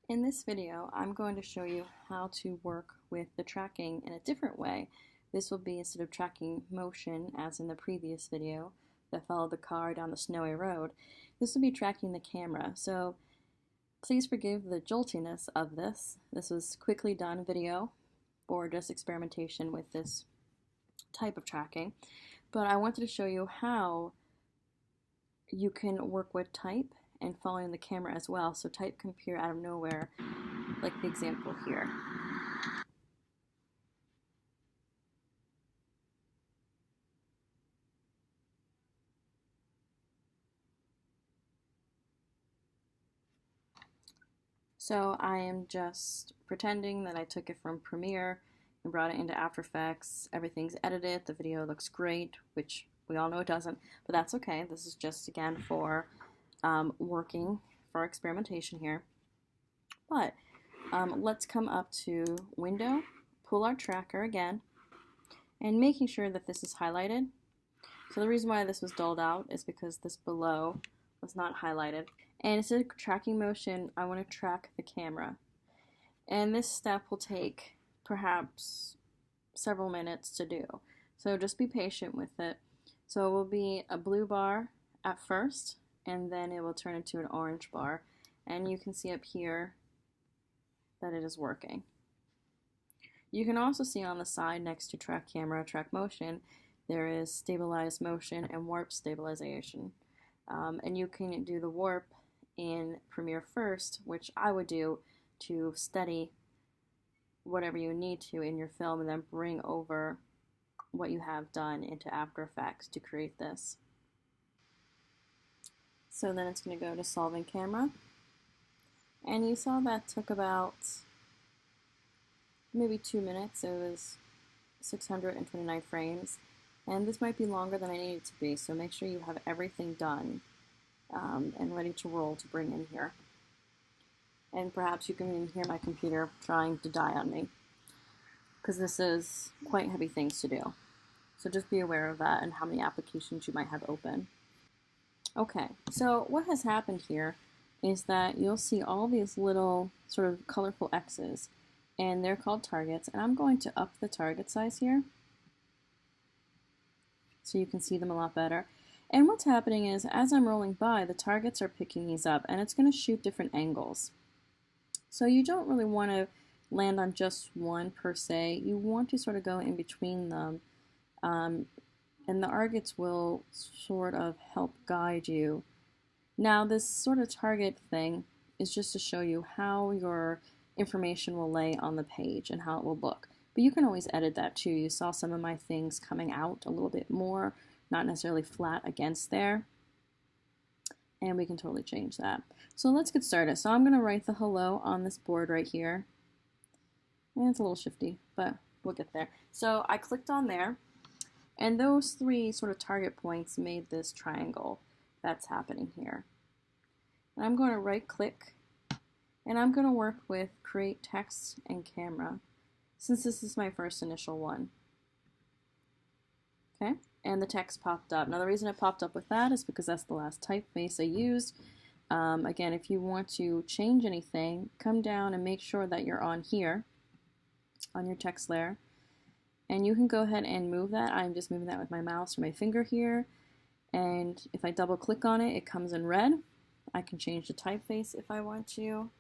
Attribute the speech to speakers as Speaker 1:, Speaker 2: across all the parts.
Speaker 1: In this video, I'm going to show you how to work with the tracking in a different way. This will be, instead of tracking motion as in the previous video that followed the car down the snowy road, this will be tracking the camera. So please forgive the joltiness of this. This was quickly done video for just experimentation with this type of tracking. But I wanted to show you how you can work with type and following the camera as well. So type can appear out of nowhere, like the example here. So I am just pretending that I took it from Premiere and brought it into After Effects. Everything's edited, the video looks great, which we all know it doesn't, but that's okay. This is just, again, for working for experimentation here. But let's come up to Window, pull our tracker again, and making sure that this is highlighted. So the reason why this was dulled out is because this below was not highlighted. And instead of tracking motion, I want to track the camera. And this step will take perhaps several minutes to do. So just be patient with it. So it will be a blue bar at first, and then it will turn into an orange bar. And you can see up here that it is working. You can also see on the side next to track camera, track motion, there is stabilized motion and warp stabilization. And you can do the warp in Premiere first, which I would do to steady whatever you need to in your film, and then bring over what you have done into After Effects to create this. So then it's going to go to solving camera. And you saw that took about maybe 2 minutes. It was 629 frames. And this might be longer than I need it to be, so make sure you have everything done and ready to roll to bring in here. And perhaps you can even hear my computer trying to die on me, because this is quite heavy things to do. So just be aware of that and how many applications you might have open. Okay, so what has happened here is that you'll see all these little sort of colorful X's, and they're called targets, and I'm going to up the target size here so you can see them a lot better. And what's happening is, as I'm rolling by, the targets are picking these up, and it's going to shoot different angles. So you don't really want to land on just one per se. You want to sort of go in between them, and the targets will sort of help guide you. Now, this sort of target thing is just to show you how your information will lay on the page and how it will look. But you can always edit that too. You saw some of my things coming out a little bit more, not necessarily flat against there. And we can totally change that. So let's get started. So I'm going to write the hello on this board right here. And it's a little shifty, but we'll get there. So I clicked on there, and those three sort of target points made this triangle that's happening here. And I'm going to right click, and I'm going to work with create text and camera, since this is my first initial one. Okay, and the text popped up. Now the reason it popped up with that is because that's the last typeface I used. Again, if you want to change anything, come down and make sure that you're on here, on your text layer. And you can go ahead and move that. I'm just moving that with my mouse or my finger here. And if I double click on it, it comes in red. I can change the typeface if I want to.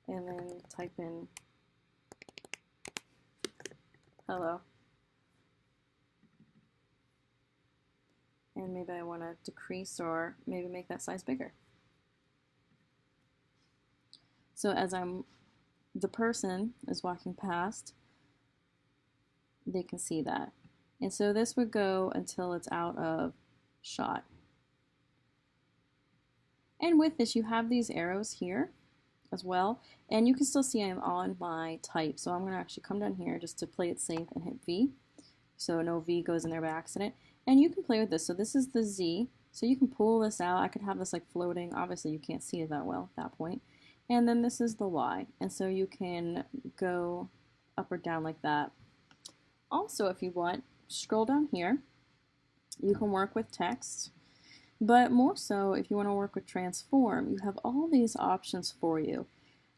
Speaker 1: And then type in hello. And maybe I want to decrease or maybe make that size bigger. So as the person is walking past, they can see that. And so this would go until it's out of shot. And with this, you have these arrows here as well. And you can still see I'm on my type. So I'm going to actually come down here just to play it safe and hit V. So no V goes in there by accident. And you can play with this. So this is the Z. So you can pull this out. I could have this like floating. Obviously you can't see it that well at that point. And then this is the Y. And so you can go up or down like that. Also, if you want, scroll down here. You can work with text. But more so, if you want to work with transform, you have all these options for you.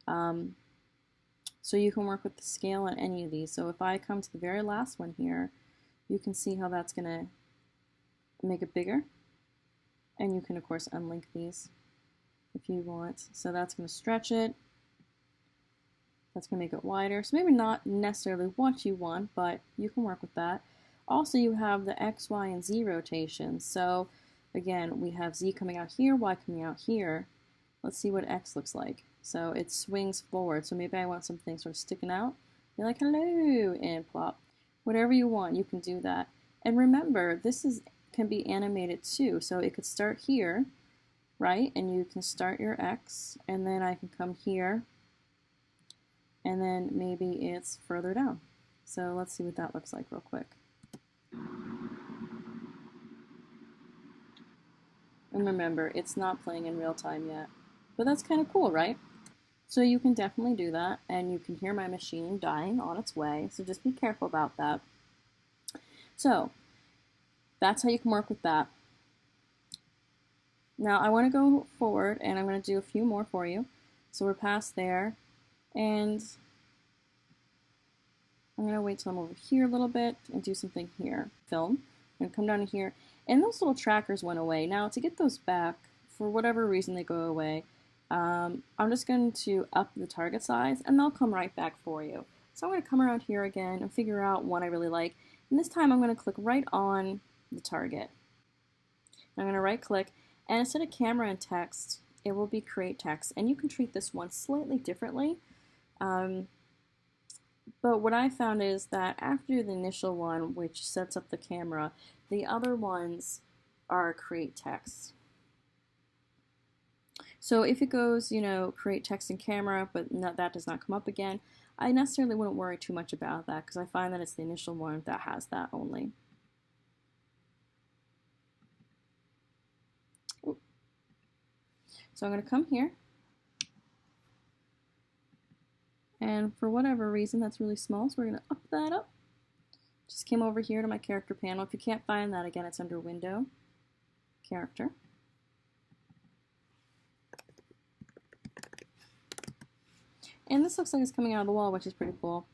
Speaker 1: So you can work with the scale on any of these. So if I come to the very last one here, you can see how that's going to make it bigger. And you can, of course, unlink these if you want. So that's going to stretch it. That's going to make it wider. So maybe not necessarily what you want, but you can work with that. Also, you have the X, Y, and Z rotation. So again, we have Z coming out here, Y coming out here. Let's see what X looks like. So it swings forward. So maybe I want something sort of sticking out. You're like, hello, and plop. Whatever you want, you can do that. And remember, this can be animated too. So it could start here, right? And you can start your X, and then I can come here, and then maybe it's further down. So let's see what that looks like real quick. And remember, it's not playing in real time yet. But that's kind of cool, right? So you can definitely do that, and you can hear my machine dying on its way, so just be careful about that. So that's how you can work with that. Now I want to go forward, and I'm going to do a few more for you. So we're past there, and I'm going to wait till I'm over here a little bit and do something here. Film. I'm going to come down here, and those little trackers went away. Now to get those back, for whatever reason they go away, I'm just going to up the target size, and they'll come right back for you. So I'm going to come around here again and figure out one I really like. And this time I'm going to click right on the target. I'm going to right click, and instead of camera and text, it will be create text. And you can treat this one slightly differently. But what I found is that after the initial one, which sets up the camera, the other ones are create text. So if it goes, create text and camera, but that does not come up again, I necessarily wouldn't worry too much about that because I find that it's the initial one that has that only. Ooh. So I'm going to come here. And for whatever reason, that's really small, so we're going to up that up. Just came over here to my character panel. If you can't find that, again, it's under Window, Character. And this looks like it's coming out of the wall, which is pretty cool.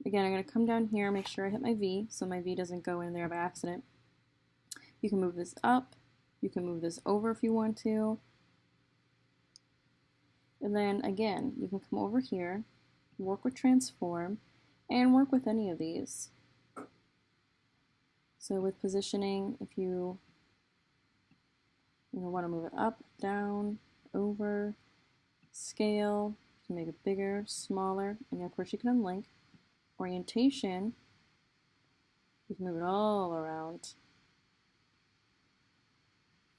Speaker 1: Again, I'm going to come down here, make sure I hit my V, so my V doesn't go in there by accident. You can move this up. You can move this over if you want to. And then, again, you can come over here, work with Transform, and work with any of these. So with positioning, if you want to move it up, down, over, scale, you can make it bigger, smaller, and of course you can unlink. Orientation, you can move it all around.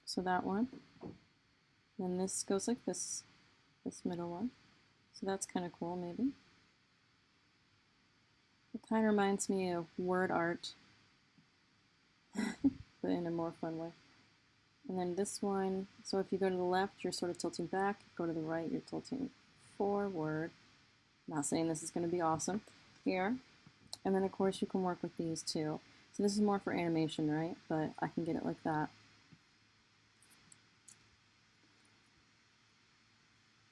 Speaker 1: So that one. Then this goes like this middle one. So that's kind of cool, maybe. It kind of reminds me of word art, but in a more fun way. And then this one, so if you go to the left, you're sort of tilting back. Go to the right, you're tilting forward. Not saying this is going to be awesome. Here. And then, of course, you can work with these too. So this is more for animation, right? But I can get it like that.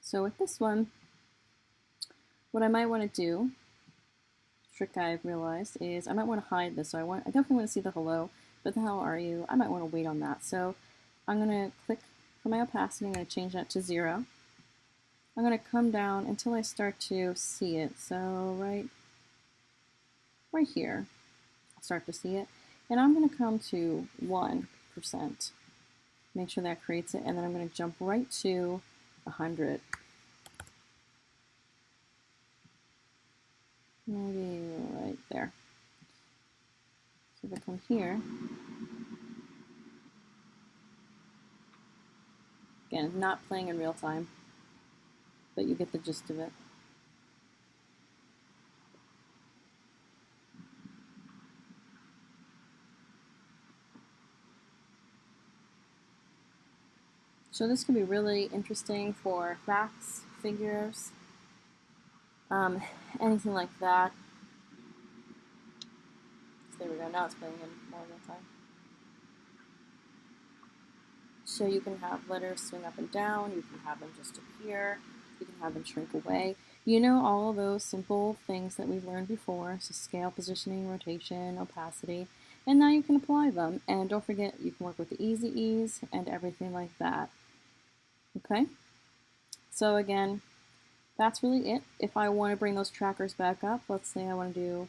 Speaker 1: So with this one, what I might want to do, trick I've realized, is I might want to hide this. So I definitely want to see the hello, but the hell are you? I might want to wait on that. So I'm going to click for my opacity. I'm going to change that to 0. I'm going to come down until I start to see it. So right here, I'll start to see it. And I'm going to come to 1%. Make sure that creates it. And then I'm going to jump right to 100. Maybe right there. So if I come here, again, not playing in real time, but you get the gist of it. So this could be really interesting for facts, figures, anything like that. So there we go, now it's playing in more real time. So you can have letters swing up and down, you can have them just appear, you can have them shrink away. You know all of those simple things that we've learned before, so scale, positioning, rotation, opacity, and now you can apply them. And don't forget, you can work with the easy ease and everything like that. Okay? So again, that's really it. If I want to bring those trackers back up, let's say I want to do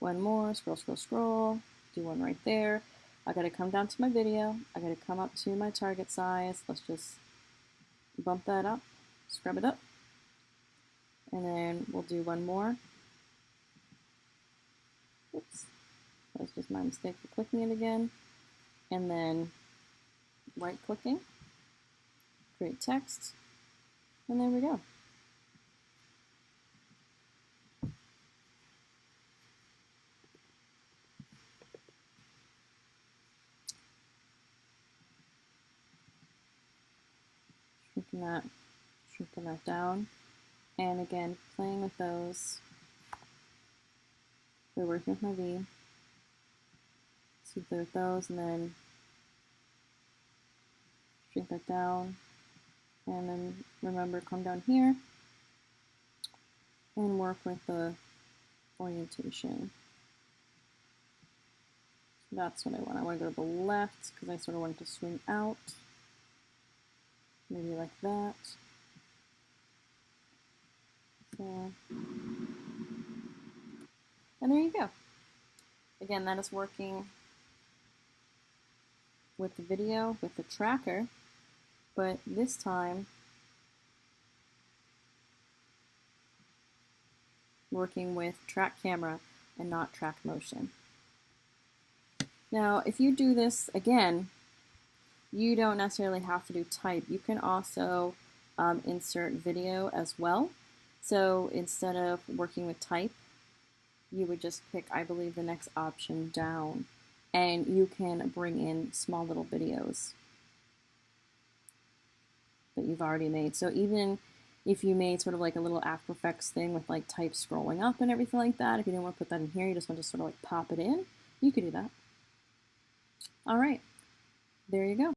Speaker 1: one more, scroll, scroll, scroll, do one right there. I got to come down to my video. I got to come up to my target size. Let's just bump that up, scrub it up. And then we'll do one more. Oops, that was just my mistake for clicking it again. And then right clicking, create text, and there we go. Shrinking that down. And again, playing with those. We're working with my V. See if there's those, and then shrink that down. And then remember, come down here and work with the orientation. So that's what I want. I want to go to the left because I sort of want it to swing out. Maybe like that. So, and there you go. Again, that is working with the video, with the tracker, but this time working with track camera and not track motion. Now, if you do this again, you don't necessarily have to do type. You can also insert video as well. So instead of working with type, you would just pick, I believe, the next option down, and you can bring in small little videos that you've already made. So even if you made sort of like a little After Effects thing with like type scrolling up and everything like that, if you didn't want to put that in here, you just want to sort of like pop it in, you could do that. All right, there you go.